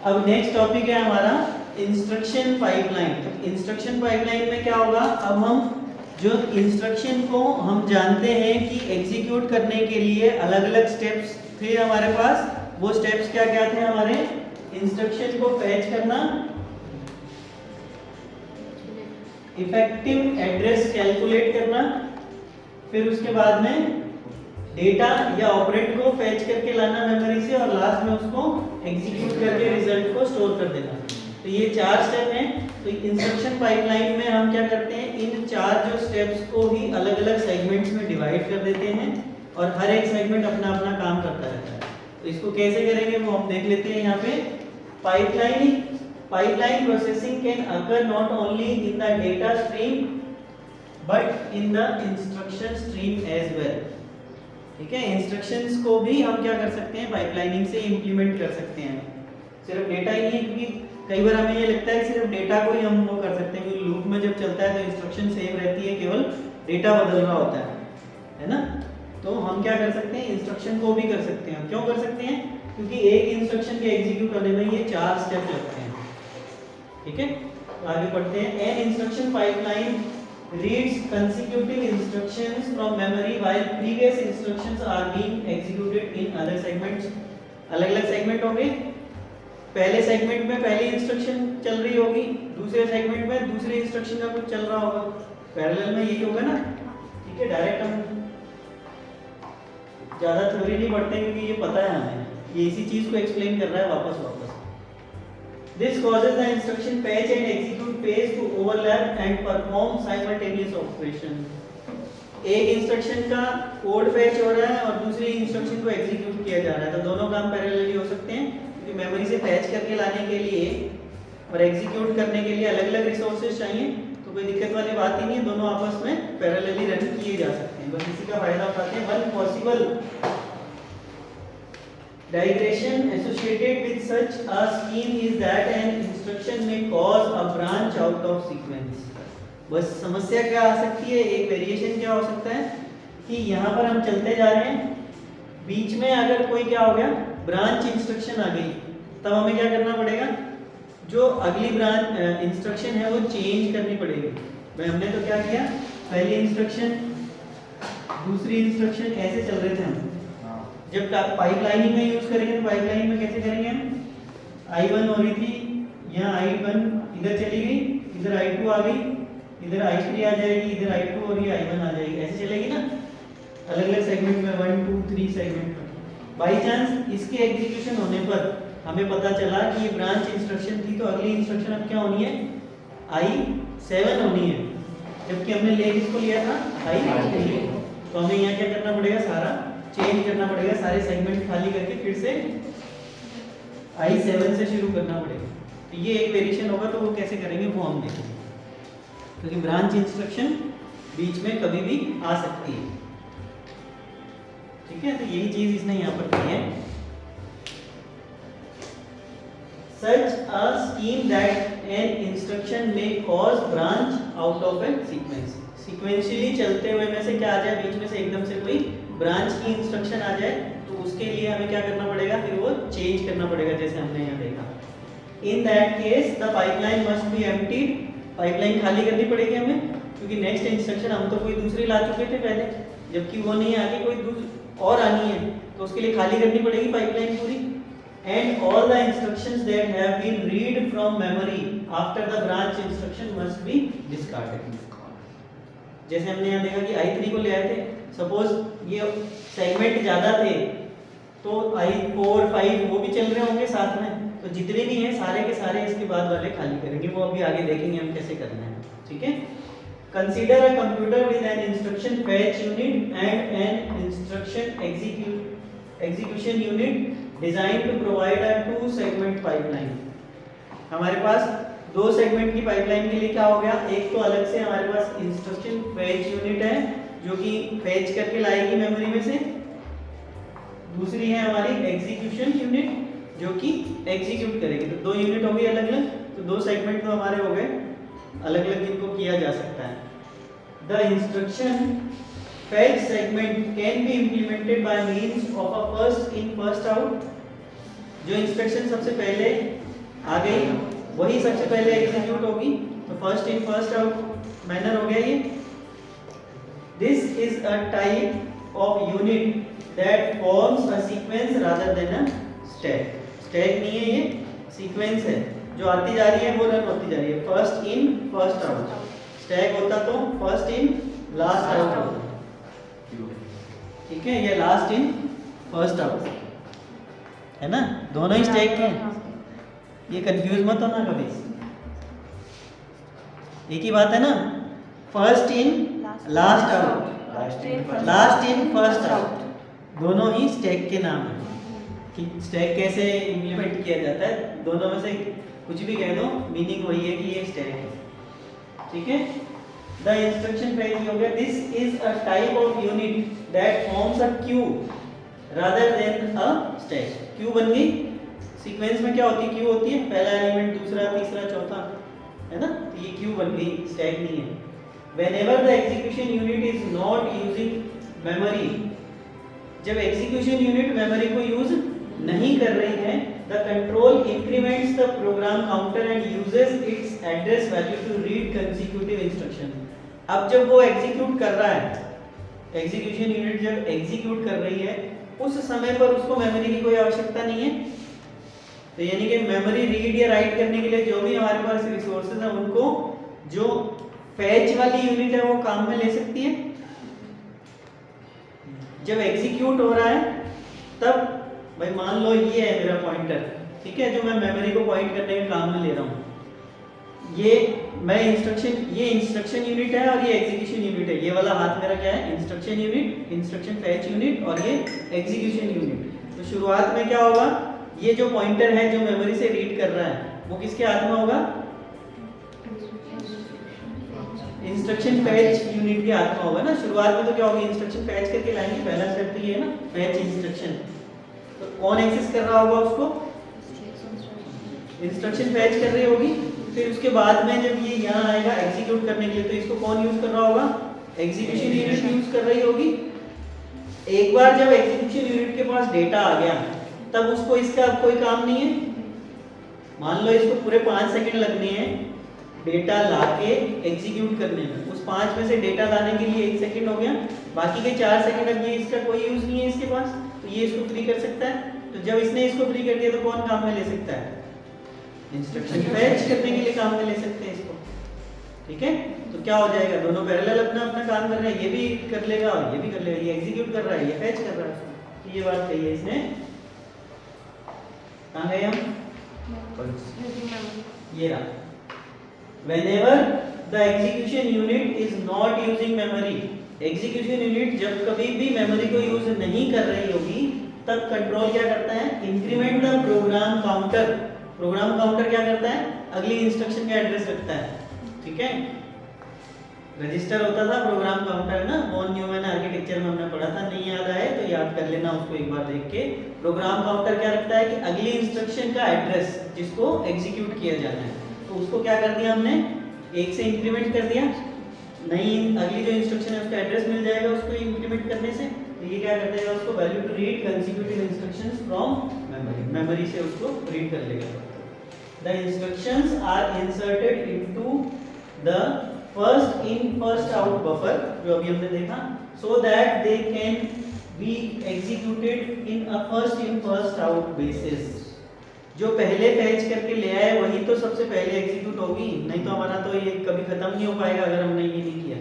अब next topic है हमारा इंस्ट्रक्शन पाइपलाइन। तो इंस्ट्रक्शन पाइपलाइन में क्या होगा, अब हम जो इंस्ट्रक्शन को हम जानते हैं कि एग्जीक्यूट करने के लिए अलग अलग स्टेप्स थे हमारे पास। वो स्टेप्स क्या क्या थे हमारे, इंस्ट्रक्शन को फैच करना, इफेक्टिव एड्रेस कैलकुलेट करना, फिर उसके बाद में डेटा या ऑपरेंड को फैच करके लाना मेमोरी से, और लास्ट में उसको एग्जीक्यूट करके रिजल्ट को स्टोर कर देना। तो ये 4 स्टेप हैं। तो इंस्ट्रक्शन पाइपलाइन में हम क्या करते हैं, इन 4 जो स्टेप्स को ही अलग अलग सेगमेंट्स में डिवाइड कर देते हैं और हर एक सेगमेंट अपना अपना काम करता रहता है। तो इसको कैसे करेंगे वो हम देख लेते हैं यहाँ पे। Pipeline processing can occur not only in the data stream but in the instruction stream as well. ठीक है, इंस्ट्रक्शंस को भी हम क्या कर सकते हैं, पाइपलाइनिंग से इंप्लीमेंट कर सकते हैं। सिर्फ डेटा ही नहीं, क्योंकि कई बार हमें ये लगता है कि सिर्फ डेटा को ही हम वो कर सकते हैं, क्योंकि लूप में जब चलता है तो इंस्ट्रक्शन सेम रहती है, केवल डेटा बदल रहा होता है ना। तो हम क्या कर सकते हैं, इंस्ट्रक्शन को भी कर सकते हैं। क्यों कर सकते हैं, क्योंकि एक इंस्ट्रक्शन के एग्जीक्यूट करने में ये 4 स्टेप लगते हैं। ठीक है, तो आगे पढ़ते हैं। An instruction pipeline reads consecutive instructions from memory while previous instructions are being executed in other segments। अलग अलग सेगमेंट होंगे, पहले सेगमेंट में पहली इंस्ट्रक्शन चल रही होगी, दूसरे सेगमेंट में दूसरे इंस्ट्रक्शन का कुछ चल रहा होगा, पैरेलल में यही होगा ना। ठीक है, डायरेक्ट हम ज्यादा थ्योरी नहीं पढ़ते क्योंकि ये पता है हमें, ये इसी चीज को एक्सप्लेन कर रहा है वापस। This causes the instruction fetch and execute phase to overlap and perform simultaneous operation। एक इंस्ट्रक्शन का कोड फैच हो रहा है और दूसरी इंस्ट्रक्शन को एग्जीक्यूट किया जा रहा है, तो दोनों काम पैरेलली हो सकते हैं, क्योंकि मेमोरी से फैच करके लाने के लिए और एग्जीक्यूट करने के लिए अलग अलग रिसोर्सेज चाहिए। तो कोई दिक्कत वाली बात ही नहीं है, दोनों आपस में पैरेलली रन किए जा सकते हैं। बस इसी का फायदा उठाते हैं। One possible digression associated with such a scheme is that an instruction may cause a branch out of sequence। बस समस्या क्या आ सकती है, एक वेरिएशन क्या हो सकता है कि यहाँ पर हम चलते जा रहे हैं, बीच में अगर कोई क्या हो गया, ब्रांच इंस्ट्रक्शन आ गई, तब हमें क्या करना पड़ेगा, जो अगली ब्रांच इंस्ट्रक्शन है वो चेंज करनी पड़ेगी। भाई हमने तो क्या किया, पहली इंस्ट्रक्शन दूसरी इंस्ट्रक्शन ऐसे चल रहे थे हम। जब पाइपलाइनिंग में यूज करेंगे तो पाइपलाइनिंग में कैसे करेंगे हम, I1 हो रही थी, यहाँ I1 इधर चली गई, इधर I2 आ गई, इधर I3 आ जाएगी, इधर I2 हो रही है, I1 आ जाएगी, ऐसे चलेगी ना अलग अलग सेगमेंट में, 1 2 3 सेगमेंट में। बाई चांस इसके एग्जीक्यूशन होने पर हमें पता चला कि ये ब्रांच इंस्ट्रक्शन थी, तो अगली इंस्ट्रक्शन अब क्या होनी है, I7 होनी है, जबकि हमने ले किसको लिया था, I3। तो हमें यहाँ क्या करना पड़ेगा, सारा चेंज करना पड़ेगा, सारे सेगमेंट खाली करके फिर से I7 से शुरू करना पड़ेगा। तो ये एक वेरिएशन होगा, तो वो कैसे करेंगे वो हम देखेंगे, क्योंकि ब्रांच इंस्ट्रक्शन बीच में कभी भी आ सकती है। ठीक है, तो यही चीज इसने यहाँ पर की है। Such a scheme that an instruction may cause branch out of a sequence। Sequentially चलते हुए में से क्या आ जाए, बीच में से एकदम से कोई ब्रांच की इंस्ट्रक्शन आ जाए, तो उसके लिए हमें क्या करना पड़ेगा, फिर वो चेंज करना पड़ेगा, जैसे हमने यहाँ देखा। In that case the pipeline must be emptied. Pipeline खाली करनी पड़ेगी हमें, क्योंकि नेक्स्ट इंस्ट्रक्शन हम तो कोई दूसरी ला चुके थे पहले, जबकि वो नहीं आके कोई और आनी है, तो उसके लिए खाली करनी पड़ेगी पाइपलाइन पूरी। And all the instructions that have been read from memory after the branch instruction must be discarded. जैसे हमने यहाँ देखा कि I3 को ले आए थे, सपोज ये सेगमेंट ज्यादा थे तो I4 5 वो भी चल रहे होंगे साथ में, तो जितने भी हैं सारे के सारे इसके बाद वाले खाली करेंगे, वो अभी आगे देखेंगे हम कैसे करना है। ठीक है, consider a computer with an instruction fetch unit and an instruction execution unit design to provide a 2 segment pipeline. हमारे पास 2 सेगमेंट की पाइपलाइन के लिए क्या हो गया, एक तो अलग से हमारे पास इंस्ट्रक्शन फैच यूनिट है जो कि फैच करके लाएगी मेमोरी में से, दूसरी है हमारी एग्जीक्यूशन यूनिट जो कि एग्जीक्यूट करेगी। तो 2 यूनिट हो गई अलग अलग, तो 2 सेगमेंट तो हमारे हो गए अलग अलग, जिनको किया जा सकता है। The instruction fetch segment can be implemented by means of a first in first out. जो इंस्ट्रक्शन सबसे पहले आ गई, वही सबसे पहले एग्जीक्यूट होगी। तो first in first out manner हो गया ये। This is a type of unit that forms a sequence rather than a stack. Stack नहीं है, ये सीक्वेंस है जो आती जा रही है, वो रन होती जा रही है। First in first out. Stack होता तो फर्स्ट इन लास्ट आउट होता, ठीक है, ये लास्ट इन फर्स्ट आउट है ना, दोनों ही स्टैक हैं, ये कंफ्यूज मत होना कभी, एक ही बात है ना। First in last out, last in first out, दोनों ही स्टैक के नाम है। कि स्टैक कैसे इम्प्लीमेंट किया जाता है, दोनों में से कुछ भी कह दो, मीनिंग वही है कि ये स्टैक है, ठीक है। द इंस्ट्रक्शन फेच हो गया। This is a type of unit that forms a Q rather than a stack. Q बन गई, सीक्वेंस में क्या होती है, क्यू होती है, पहला एलिमेंट, दूसरा, तीसरा, चौथा, है ना, तो ये क्यू बन गई, स्टैक नहीं है। Whenever the execution unit is not using memory, जब एग्जीक्यूशन यूनिट मेमोरी को यूज नहीं कर रही है, the control increments the program counter and uses its address value to read consecutive instruction। अब जब वो एग्जीक्यूट कर रहा है, एग्जीक्यूशन यूनिट जब एग्जीक्यूट कर रही है, उस समय पर उसको मेमोरी की कोई आवश्यकता नहीं है। तो यानी कि मेमोरी रीड या राइट करने के लिए जो भी हमारे पास रिसोर्सेज हैं, उनको जो फैच वाली यूनिट है वो काम में ले सकती है। जब एग्जीक्यूट हो रहा है तब भाई मान लो ये है मेरा पॉइंटर, ठीक है, जो मैं मेमोरी को पॉइंट करने के काम में ले रहा हूँ, ये मैं ये इंस्ट्रक्शन यूनिट है और ये एग्जीक्यूशन यूनिट है। ये वाला हाथ मेरा क्या है, instruction unit, instruction fetch unit, और ये एग्जीक्यूशन यूनिट। तो शुरुआत में क्या होगा, ये जो पॉइंटर है जो मेमोरी से रीड कर रहा है, वो किसके हाथ में होगा, इंस्ट्रक्शन फैच यूनिट के हाथ में होगा ना। शुरुआत में तो क्या होगा, इंस्ट्रक्शन फैच करके लाएंगे, पहला स्टेप तो ये है ना, फैच इंस्ट्रक्शन। तो कौन एक्सेस कर रहा होगा उसको, इंस्ट्रक्शन फैच कर रही होगी। फिर उसके बाद में जब ये यहाँ आएगा एग्जीक्यूट करने के लिए, तो इसको कौन यूज कर रहा होगा, एग्जीक्यूशन यूनिट यूज कर रही होगी। एक बार जब एग्जीक्यूशन यूनिट के पास डेटा आ गया, तब उसको इसका अब कोई काम नहीं है। मान लो इसको पूरे 5 सेकंड लगने हैं डेटा लाके एग्जीक्यूट करने में, उस 5 में से डेटा लाने के लिए 1 सेकंड हो गया, बाकी के 4 सेकंड अब ये इसका कोई यूज नहीं है इसके पास, तो ये इसको फ्री कर सकता है। तो जब इसने इसको फ्री कर दिया तो कौन काम में ले सकता है, इंस्ट्रक्शन फैच करने के लिए काम में ले सकते हैं इसको, ठीक है। तो क्या हो जाएगा, दोनों पैरेलल अपना अपना काम कर रहे हैं, ये भी कर लेगा और ये भी कर लेगा, ये एग्जीक्यूट कर रहा है, ये फैच कर रहा है। तो ये बात कही है इसने। कहाँ गए हम, ये रहा। Whenever the execution unit is not using memory, execution unit जब कभी भी मेमोरी को यूज नहीं कर रही होगी, तब कंट्रोल क्या करता है, increment the program counter. Program counter क्या करता है, अगली इंस्ट्रक्शन का एड्रेस रखता है, ठीक है। रजिस्टर होता था, प्रोग्राम काउंटर है ना, वॉन न्यूमैन आर्किटेक्चर में हमने पढ़ा था, नहीं याद आए तो याद कर लेना उसको एक बार देख के। प्रोग्राम काउंटर क्या रखता है कि अगली इंस्ट्रक्शन का एड्रेस जिसको एग्जीक्यूट किया जाना है, तो उसको क्या कर दिया हमने, 1 से इंक्रीमेंट कर दिया, नई अगली जो इंस्ट्रक्शन है उसका एड्रेस मिल जाएगा उसको इंक्रीमेंट करने से। तो ये क्या कर देगा, उसको value to read consecutive instructions from memory, memory से उसको रीड कर लेगा। The instructions are inserted into the first in first out buffer, जो अभी हमने देखा, so that they can be executed in a first in first out basis. जो पहले फैच करके ले आए वही तो सबसे पहले एग्जीक्यूट होगी, नहीं तो हमारा तो ये कभी खत्म नहीं हो पाएगा अगर हमने ये नहीं किया।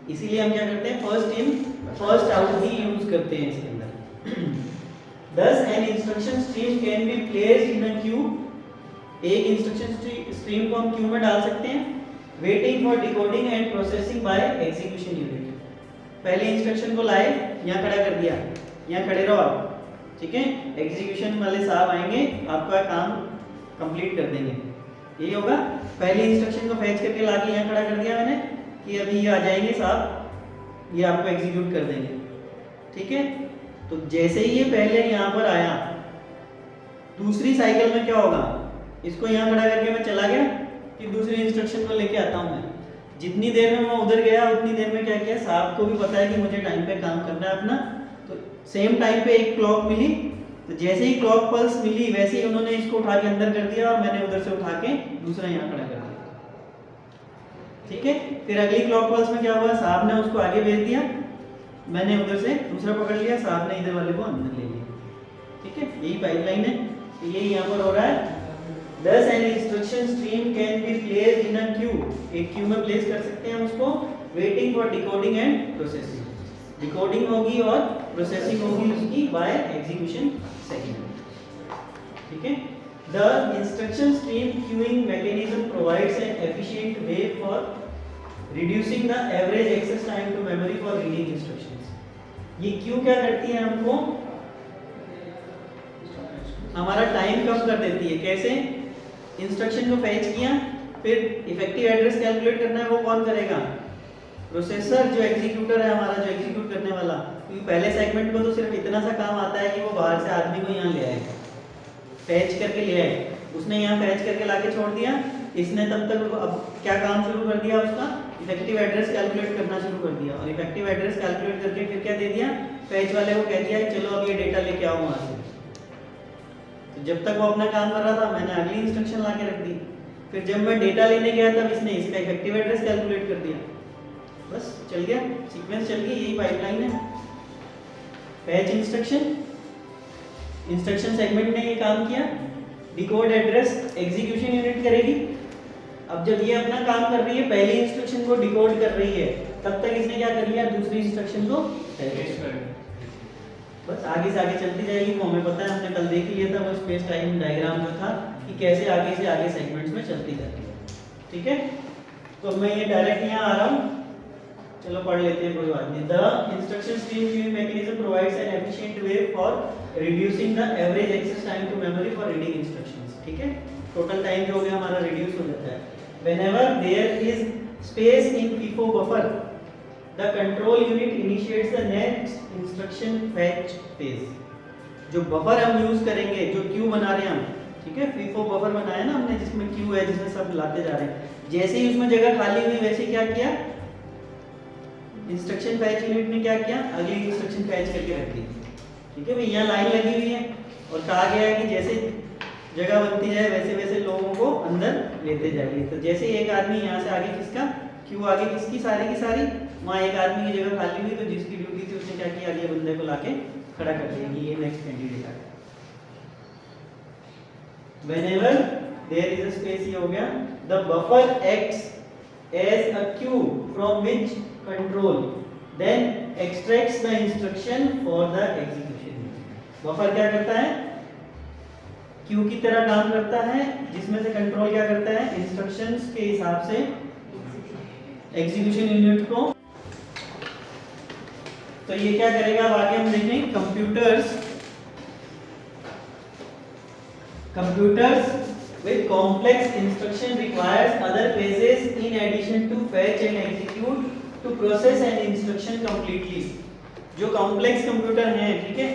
इसीलिए हम क्या करते हैं, first in first out he use करते हैं इसके अंदर। Thus an instruction stream can be placed in a queue, एक इंस्ट्रक्शन स्ट्रीम को हम क्यू में डाल सकते हैं, waiting for decoding and processing by execution unit. पहले इंस्ट्रक्शन को लाए, यहाँ खड़ा कर दिया, यहाँ खड़े रहो आप, ठीक है, एग्जीक्यूशन वाले साहब आएंगे, आपका काम कंप्लीट कर देंगे, यही होगा। पहली इंस्ट्रक्शन को फैच करके लाके यहाँ खड़ा कर दिया मैंने कि अभी ये आ जाएंगे साहब, ये आपको एग्जीक्यूट कर देंगे, ठीक है। तो जैसे ही ये पहले यहाँ पर आया, दूसरी साइकिल में क्या होगा, इसको यहाँ खड़ा करके मैं चला गया कि दूसरी इंस्ट्रक्शन को लेके आता हूँ मैं। जितनी देर में मैं उधर गया उतनी देर में क्या किया, साहब को भी पता है कि मुझे टाइम पे काम करना है अपना, तो सेम टाइम पे एक क्लॉक मिली, तो जैसे ही क्लॉक पल्स मिली वैसे ही उन्होंने इसको उठा के अंदर कर दिया और मैंने उधर से उठा के दूसरा यहाँ खड़ा कर दिया। ठीक है, फिर अगली क्लॉक पल्स में क्या हुआ, साहब ने उसको आगे भेज दिया, मैंने उधर से दूसरा पकड़ लिया, साहब ने इधर वाले को अंदर ले लिया। ठीक है, यही पाइपलाइन है, तो यही यहाँ पर हो रहा है। Thus an instruction stream can be placed in a queue, एक क्यू में प्लेस कर सकते हैं उसको, waiting for decoding and processing, decoding होगी और प्रोसेसिंग होगी उसकी बाय एग्जीक्यूशन सेगमेंट। ठीक है, the instruction stream queuing mechanism provides an efficient way for reducing the average access time to memory for reading instructions. ये क्यू क्या करती है, हमको हमारा टाइम कम कर देती है। कैसे, इंस्ट्रक्शन को फैच किया, फिर इफेक्टिव एड्रेस कैलकुलेट करना है, वो कौन करेगा, प्रोसेसर जो एग्जीक्यूटर है हमारा, जो एग्जीक्यूट करने वाला, क्योंकि पहले सेगमेंट में तो सिर्फ इतना सा काम आता है कि वो बाहर से आदमी को यहाँ ले आए, फैच करके ले आए, उसने यहाँ फैच करके लाके छोड़ दिया, इसने तब तक अब क्या काम शुरू कर दिया, उसका इफेक्टिव एड्रेस कैलकुलेट करना शुरू कर दिया, और इफेक्टिव एड्रेस कैलकुलेट करके फिर क्या दे दिया, फैच वाले को कह दिया चलो अब ये डेटा लेके आओ वहाँ से। तो जब तक वो अपना काम कर रहा था मैंने अगली इंस्ट्रक्शन ला के रख दी, फिर जब मैं डेटा लेने गया तब इसने इसका इफेक्टिव एड्रेस कैलकुलेट कर दिया, बस चल गया, सीक्वेंस चल गई, यही पाइपलाइन है। फैच इंस्ट्रक्शन, इंस्ट्रक्शन सेगमेंट ने ये काम किया, डिकोड एड्रेस एग्जीक्यूशन यूनिट करेगी। अब जब ये अपना काम कर रही है, पहली इंस्ट्रक्शन को डिकोड कर रही है, तब तक इसने क्या कर लिया, दूसरी इंस्ट्रक्शन को बस आगे से आगे चलती जाएगी। वो हमें पता है, हमने कल देख लिया था वो स्पेस टाइम डायग्राम जो था कि कैसे आगे से आगे सेगमेंट्स में चलती जाती है। ठीक है, तो मैं ये डायरेक्ट यहाँ आ रहा हूँ, चलो पढ़ लेते हैं, कोई बात नहीं। The instruction stream queuing mechanism provides an efficient way for reducing the average access time to memory for reading instructions. ठीक है, टोटल टाइम जो हो गया हमारा रिड्यूस हो जाता है। Whenever there is space in FIFO buffer the control unit initiates the next instruction fetch phase. जो बफर हम यूज करेंगे, जो क्यू बना रहे हैं हम, ठीक है, फीफो बफर बनाया ना हमने, जिसमें क्यू है, जिसमें सब लाते जा रहे हैं, जैसे ही उसमें जगह खाली हुई वैसे क्या किया, इंस्ट्रक्शन फैच यूनिट ने क्या किया, अगली इंस्ट्रक्शन फैच करके रख दी। ठीक है भाई, यहाँ लाइन लगी हुई है और कहा गया है कि जैसे जगह बनती जाए वैसे वैसे लोगों को अंदर लेते जाइए। तो जैसे एक आदमी यहाँ से आगे किसका, क्यू आगे किसकी, सारी की सारी, वहाँ एक आदमी की जगह खाली हुई तो जिसकी ड्यूटी थी उसने क्या किया, अगले बंदे को लाके खड़ा कर दिया कि ये नेक्स्ट कैंडिडेट आ गया। Whenever there is a space, ये हो गया, the buffer acts as a queue from which control then extracts the instruction for the execution। Buffer क्या करता है, क्यू की तरह काम करता है, जिसमें से कंट्रोल क्या करता है, इंस्ट्रक्शंस के हिसाब से एग्जीक्यूशन यूनिट को। तो ये क्या करेगा, अब आगे हम देखें, computers with complex instruction requires other phases in addition to fetch and execute to process an instruction completely। जो कॉम्प्लेक्स कंप्यूटर हैं, ठीक है,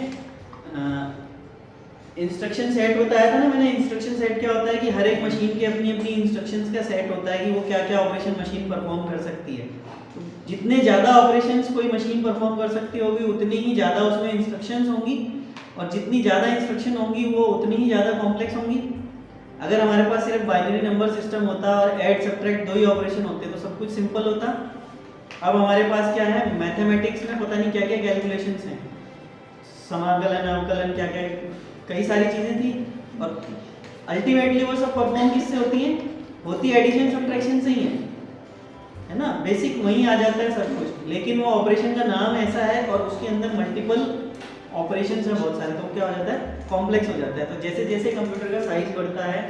इंस्ट्रक्शन सेट बताया था ना मैंने। इंस्ट्रक्शन सेट क्या होता है कि हर एक मशीन के अपनी अपनी इंस्ट्रक्शंस का सेट होता है कि वो क्या क्या ऑपरेशन मशीन परफॉर्म कर सकती है। तो जितने ज़्यादा ऑपरेशंस कोई मशीन परफॉर्म कर सकती होगी उतनी ही ज़्यादा उसमें इंस्ट्रक्शंस होंगी, और जितनी ज़्यादा इंस्ट्रक्शन होंगी वो उतनी ही ज़्यादा कॉम्प्लेक्स होंगी। अगर हमारे पास सिर्फ बाइनरी नंबर सिस्टम होता और ऐड सब्ट्रैक्ट 2 ही ऑपरेशन होते तो सब कुछ सिंपल होता। अब हमारे पास क्या है, मैथमेटिक्स में पता नहीं क्या क्या कैलकुलेशंस हैं, समाकलन अवकलन क्या क्या कई सारी चीज़ें थी, और अल्टीमेटली वो सब परफॉर्म किससे होती हैं, होती एडिशन सब्ट्रैक्शन से ही है ना, बेसिक वहीं आ जाता है सब कुछ। लेकिन वो ऑपरेशन का नाम ऐसा है और उसके अंदर मल्टीपल ऑपरेशंस है बहुत सारे, तो क्या हो जाता है, कॉम्प्लेक्स हो जाता है। तो जैसे जैसे कंप्यूटर का साइज बढ़ता है,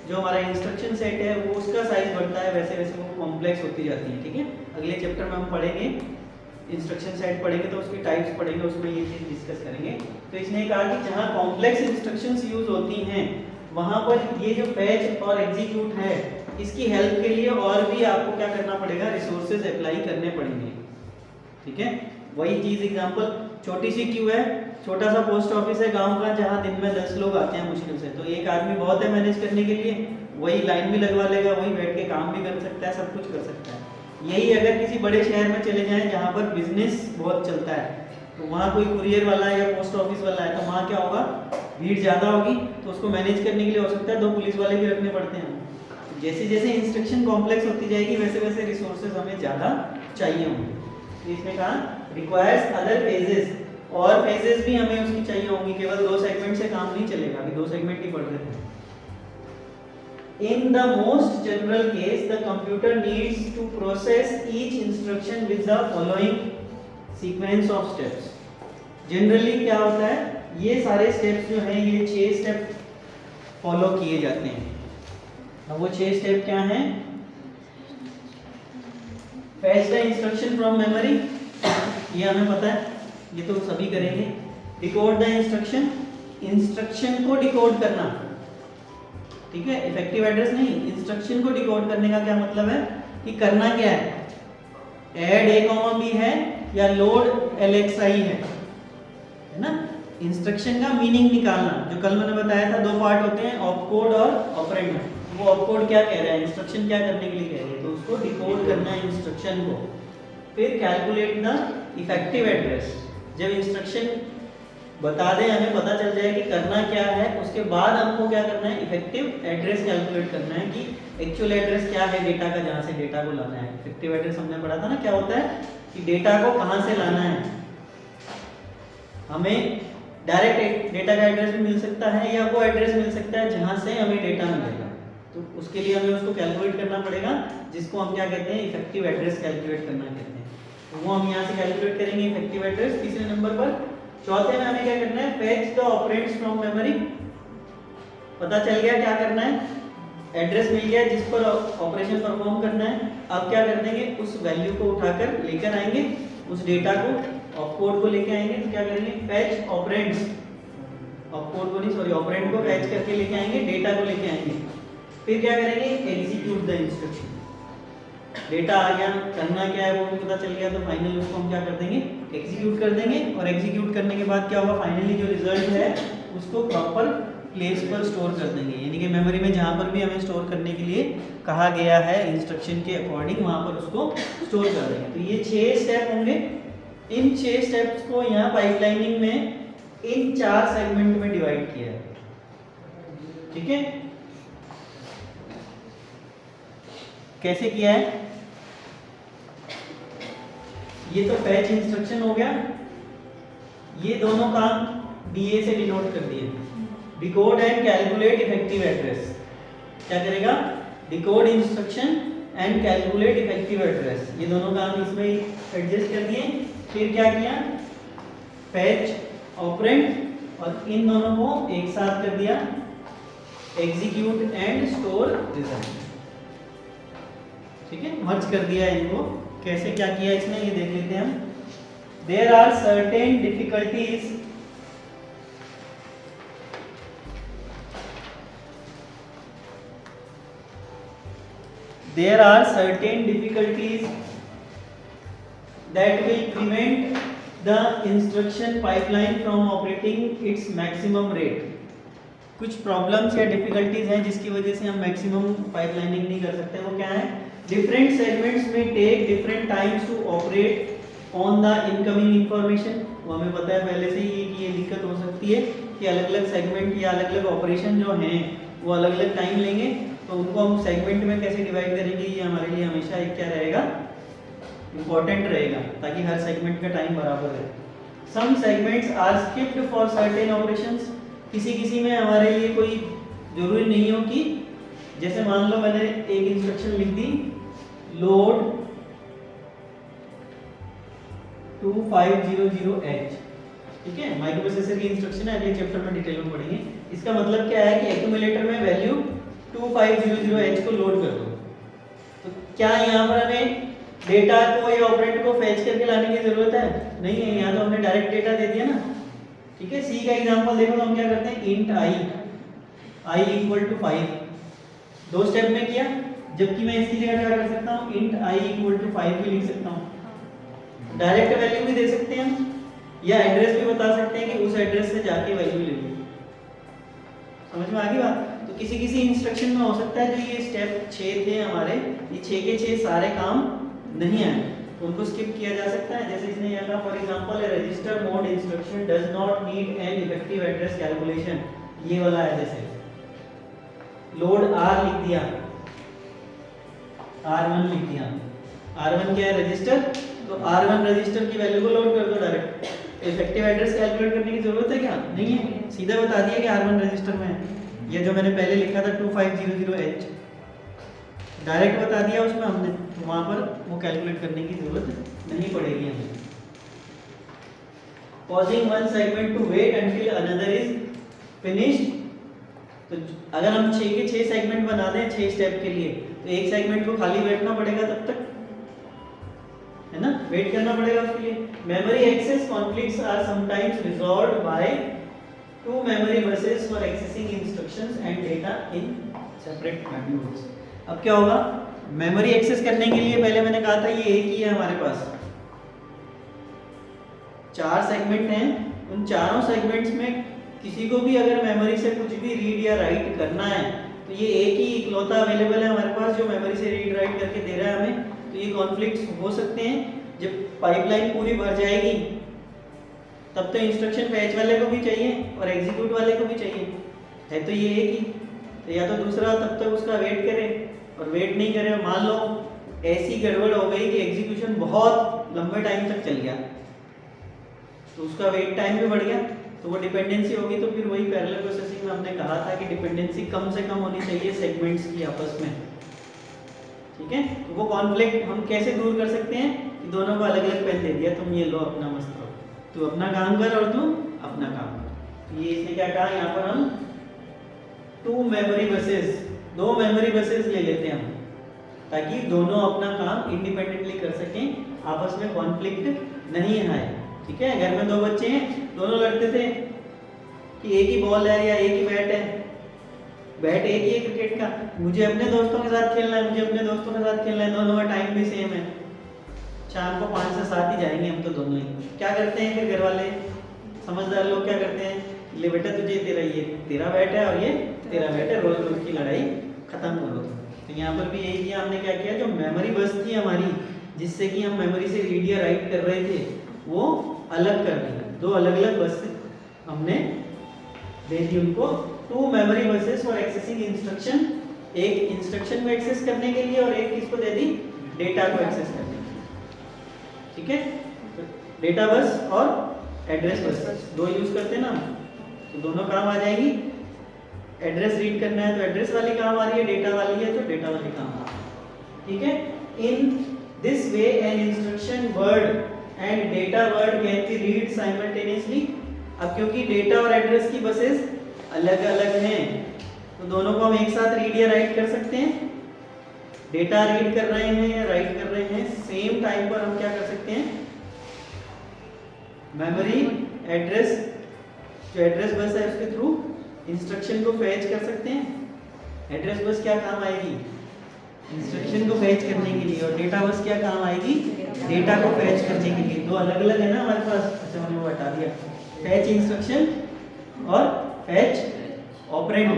जो हमारा इंस्ट्रक्शन सेट है वो उसका साइज बढ़ता है, वैसे वैसे वो कॉम्प्लेक्स होती जाती है। ठीक है, अगले चैप्टर में हम पढ़ेंगे, इंस्ट्रक्शन सेट पढ़ेंगे तो उसकी टाइप्स पढ़ेंगे, उसमें ये चीज़ डिस्कस करेंगे। तो इसने कहा कि जहाँ कॉम्प्लेक्स इंस्ट्रक्शंस यूज होती हैं वहाँ पर ये जो फैच और एग्जीक्यूट है, इसकी हेल्प के लिए और भी आपको क्या करना पड़ेगा, रिसोर्सेज अप्लाई करने पड़ेंगे। ठीक है, वही चीज़ एग्जांपल, छोटी सी क्यू है, छोटा सा पोस्ट ऑफिस है गांव का, जहाँ दिन में 10 लोग आते हैं मुश्किल से, तो एक आदमी बहुत है मैनेज करने के लिए, वही लाइन भी लगवा लेगा, वही बैठ के काम भी कर सकता है, सब कुछ कर सकता है। यही अगर किसी बड़े शहर में चले जाएं जहाँ पर बिजनेस बहुत चलता है, तो वहाँ कोई कुरियर वाला है या पोस्ट ऑफिस वाला है, तो वहाँ क्या होगा, भीड़ ज़्यादा होगी तो उसको मैनेज करने के लिए हो सकता है 2 पुलिस वाले भी रखने पड़ते हैं। तो जैसे जैसे इंस्ट्रक्शन कॉम्प्लेक्स होती जाएगी वैसे वैसे रिसोर्सेज हमें ज़्यादा चाहिए होंगे। तो इसमें कहा रिक्वायर्स अदर फेजेस, और फेजेस भी हमें उसकी चाहिए होंगी, केवल 2 सेगमेंट से काम नहीं चलेगा। अभी 2 सेगमेंट ही पढ़ रहे थे। In the most general case, the computer needs to process each instruction with the following sequence of steps. Generally क्या होता है, ये सारे steps जो हैं ये 6 स्टेप फॉलो किए जाते हैं। अब वो 6 स्टेप क्या हैं? Fetch the instruction from memory, ये हमें पता है, ये तो सभी करेंगे। Decode the instruction, इंस्ट्रक्शन को डिकोड करना, ठीक है, इफेक्टिव एड्रेस नहीं, इंस्ट्रक्शन को डिकोड करने का क्या मतलब है कि करना क्या है, ऐड a, b है या लोड lxi है ना। इंस्ट्रक्शन का मीनिंग निकालना, जो कल मैंने बताया था 2 पार्ट होते हैं, ऑपकोड और ऑपरेंड। वो ऑपकोड क्या कह रहा है, इंस्ट्रक्शन क्या करने के लिए कह रही है, तो उसको डिकोड करना है इंस्ट्रक्शन को। फिर कैलकुलेट द इफेक्टिव एड्रेस, जब इंस्ट्रक्शन बता दें, हमें पता चल जाए कि करना क्या है, उसके बाद हमको क्या करना है, इफेक्टिव एड्रेस कैलकुलेट करना है कि एक्चुअल एड्रेस क्या है डेटा का, जहाँ से डेटा को लाना है। इफेक्टिव एड्रेस हमने पढ़ा था ना, क्या होता है कि डेटा को कहाँ से लाना है। हमें डायरेक्ट डेटा का एड्रेस भी मिल सकता है या वो एड्रेस मिल सकता है जहाँ से हमें डेटा मिलेगा, तो उसके लिए हमें उसको कैलकुलेट करना पड़ेगा, जिसको हम क्या कहते हैं, इफेक्टिव एड्रेस कैलकुलेट करना कहते हैं। तो वो हम यहाँ से कैलकुलेट करेंगे इफेक्टिव एड्रेस तीसरे नंबर पर। चौथे में हमें क्या करना है, fetch the operands from memory. पता चल गया क्या करना है, एड्रेस मिल गया जिस पर ऑपरेशन परफॉर्म करना है। अब क्या कर देंगे, उस वैल्यू को उठाकर लेकर आएंगे, उस डेटा को, ऑपकोड को लेके आएंगे। तो क्या करेंगे, फेच ऑपरेंड्स, ऑपकोड को नहीं सॉरी ऑपरेंड को फेच करके लेके आएंगे, डेटा को लेके आएंगे। फिर क्या करेंगे, एग्जीक्यूट द इंस्ट्रक्शन। डेटा आ गया, करना क्या है वो भी पता चल गया, तो फाइनली उसको हम क्या कर देंगे, एग्जीक्यूट कर देंगे। और एग्जीक्यूट करने के बाद क्या होगा, फाइनली जो रिजल्ट है उसको प्रॉपर प्लेस पर स्टोर कर देंगे, यानी कि मेमोरी में जहाँ पर भी हमें स्टोर करने के लिए कहा गया है इंस्ट्रक्शन के अकॉर्डिंग, वहाँ पर उसको स्टोर कर देंगे। तो ये 6 स्टेप होंगे। इन 6 स्टेप्स को यहाँ पाइपलाइनिंग में इन 4 सेगमेंट में डिवाइड किया है, ठीक है। कैसे किया है, ये तो फैच इंस्ट्रक्शन हो गया, ये दोनों काम डीए से डिनोट कर दिए। Decode and calculate effective address, क्या करेगा, decode instruction and calculate effective address, ये दोनों काम इसमें एडजस्ट कर दिए। फिर क्या किया, फैच ऑपरेंड और इन दोनों को एक साथ कर दिया, एग्जीक्यूट एंड स्टोर रिजल्ट, ठीक है, मर्ज कर दिया इनको। कैसे क्या किया इसने, ये देख लेते हैं हम। There are certain difficulties that will prevent the instruction pipeline from operating its maximum rate। कुछ प्रॉब्लम्स या डिफिकल्टीज हैं जिसकी वजह से हम मैक्सिमम पाइपलाइनिंग नहीं कर सकते। वो क्या है, डिफरेंट सेगमेंट्स में take different times to operate on the incoming information. वो हमें पता है पहले से ही कि ये दिक्कत हो सकती है कि अलग अलग सेगमेंट या अलग अलग ऑपरेशन जो हैं वो अलग अलग टाइम लेंगे, तो उनको हम सेगमेंट में कैसे डिवाइड करेंगे, ये हमारे लिए हमेशा एक क्या रहेगा, इम्पोर्टेंट रहेगा, ताकि हर सेगमेंट का टाइम बराबर रहे। Some segments are skipped for certain operations, किसी में हमारे लिए कोई जरूरी नहीं हो कि, जैसे मान लो मैंने एक इंस्ट्रक्शन लिख दी, लोड 2500H, ठीक है, माइक्रोप्रोसेसर की इंस्ट्रक्शन है, अगले चैप्टर में डिटेल में पढ़ेंगे। इसका मतलब क्या है कि एक्यूमुलेटर में वैल्यू 2500H को लोड कर दो। तो क्या यहाँ पर हमें डेटा को या ऑपरेंड को फेच करके लाने की जरूरत है, नहीं है, यहाँ तो हमने डायरेक्ट डेटा दे दिया ना, ठीक है। सी का एग्जांपल देखो, तो हम क्या करते हैं, इंट i = 5, 2 स्टेप में किया, जबकि मैं इसकी जगह क्या कर सकता हूँ, इंट i = 5 भी लिख सकता हूँ। डायरेक्ट वैल्यू भी दे सकते हैं हम, या एड्रेस भी बता सकते हैं कि उस एड्रेस से जाके वैल्यू ले लो। समझ में आ गई बात। तो किसी इंस्ट्रक्शन में हो सकता है जो ये स्टेप 6 थे हमारे, ये 6 के 6 सारे काम नहीं आए, उनको स्किप किया जा सकता है। जैसे इसने यहाँ कहा for example register mode instruction does not need an effective address calculation, ये वाला है। जैसे लोड आर लिख दिया, R1 लिख दिया, R1 क्या है रजिस्टर, तो R1 रजिस्टर की वैल्यू को लोड कर दो डायरेक्ट। इफेक्टिव एड्रेस कैलकुलेट करने की जरूरत है क्या? नहीं है, सीधा बता दिया कि R1 रजिस्टर में है। ये जो मैंने पहले लिखा था 2500H डायरेक्ट बता दिया उसमें हमने, तो वहां पर वो कैलकुलेट करने की जरूरत नहीं पड़ेगी हमें। Pausing one segment to wait until another is finished, तो अगर हम 6 के 6 सेगमेंट बना दें 6 स्टेप के लिए, तो एक सेगमेंट को खाली बैठना पड़ेगा तब तक, है ना, वेट करना पड़ेगा उसके लिए। Memory access conflicts are sometimes resolved by two memory buses for accessing instructions and data in separate modules. अब क्या होगा, मेमोरी एक्सेस करने के लिए पहले मैंने कहा था ये एक ही है हमारे पास, 4 सेगमेंट हैं, उन चारों सेगमेंट्स में किसी को भी अगर मेमोरी से कुछ भी रीड या राइट करना है तो ये एक ही इकलौता अवेलेबल है हमारे पास जो मेमोरी से रीड राइट करके दे रहा है हमें। तो ये कॉन्फ्लिक्ट्स हो सकते हैं। जब पाइपलाइन पूरी भर जाएगी तब तो इंस्ट्रक्शन फैच वाले को भी चाहिए और एग्जीक्यूट वाले को भी चाहिए, है तो ये एक ही, तो या तो दूसरा तब तक उसका वेट करे, और वेट नहीं करे, मान लो ऐसी गड़बड़ हो गई कि एग्जीक्यूशन बहुत लंबे टाइम तक चल गया तो उसका वेट टाइम भी बढ़ गया, तो वो डिपेंडेंसी होगी। तो फिर वही पैरेलल प्रोसेसिंग में हमने कहा था कि डिपेंडेंसी कम से कम होनी चाहिए सेगमेंट्स की आपस में, ठीक है। तो वो कॉन्फ्लिक्ट हम कैसे दूर कर सकते हैं कि दोनों को अलग अलग पेन दे दिया, तुम ये लो अपना मस्त रहो, तू अपना काम कर और तू अपना काम कर। तो ये इसने क्या कहा, यहाँ पर हम 2 मेमोरी बसेस, 2 मेमोरी बसेस ले लेते हैं हम, ताकि दोनों अपना काम इंडिपेंडेंटली कर सकें, आपस में कॉन्फ्लिक्ट नहीं आए, ठीक है। घर में 2 बच्चे हैं, दोनों लड़ते थे कि एक ही बॉल है या एक ही बैट है, बैट एक ही है क्रिकेट का, मुझे अपने दोस्तों के साथ खेलना है, मुझे अपने दोस्तों के साथ खेलना है, दोनों का टाइम भी सेम है, शाम को 5 से 7 ही जाएंगे हम तो दोनों ही। क्या करते हैं फिर घर वाले समझदार लोग क्या करते हैं, ले बेटा तुझे ये तेरा बैट है और ये तेरा बैट है, रोज रोज की लड़ाई खत्म करो। तो यहाँ पर भी यही किया हमने, क्या किया, जो मेमोरी बस थी हमारी जिससे कि हम मेमोरी से रीड या राइट कर रहे थे वो अलग कर दी, 2 अलग अलग बस हमने दे दी उनको। 2 memory buses for accessing instruction, एक इंस्ट्रक्शन को एक्सेस करने के लिए और एक किसको दे दी, डेटा को एक्सेस करने के लिए, ठीक है। डेटा बस और एड्रेस बस 2 यूज करते हैं ना, तो दोनों काम आ जाएगी। एड्रेस रीड करना है तो एड्रेस वाली काम आ रही है, डेटा वाली है तो डेटा वाली काम आ रही है, ठीक है। In this way an instruction word and data word can be read simultaneously. अब क्योंकि डेटा और एड्रेस की बसेस अलग अलग हैं तो दोनों को हम एक साथ रीड या राइट कर सकते हैं। डेटा रीड कर रहे हैं या राइट कर रहे हैं सेम टाइम पर, हम क्या कर सकते हैं, मेमोरी एड्रेस, जो एड्रेस बस है उसके थ्रू इंस्ट्रक्शन को फैच कर सकते हैं। एड्रेस बस क्या काम आएगी, इंस्ट्रक्शन को फैच करने के लिए, और डेटा बस क्या काम आएगी, डेटा को फैच करने के लिए। 2 अलग अलग है ना हमारे पास, अच्छा मैंने वो हटा दिया, फैच इंस्ट्रक्शन और फैच ऑपरेंड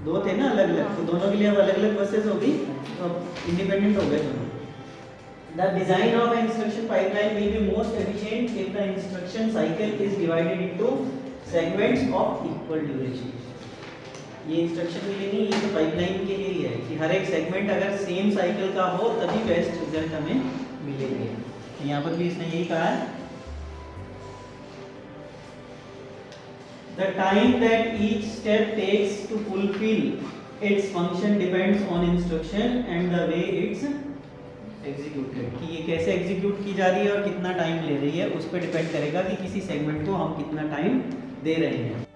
2 थे ना अलग अलग, तो दोनों के लिए अब अलग अलग बसेस होगी, तो इंडिपेंडेंट हो गए दोनों। The design of an instruction pipeline will be most efficient if the instruction cycle is divided into segments of equal duration. ये इंस्ट्रक्शन के लिए नहीं, ये तो पाइपलाइन के लिए ही है कि हर एक सेगमेंट अगर सेम साइकिल का हो तभी बेस्ट रिजल्ट हमें मिलेंगे। यहाँ पर भी इसने यही कहा है, The time that each step takes to fulfill its function depends on instruction and the way it's executed. कि ये कैसे एग्जीक्यूट की जा रही है और कितना टाइम ले रही है उस पर डिपेंड करेगा कि किसी सेगमेंट को हम कितना टाइम दे रहे हैं।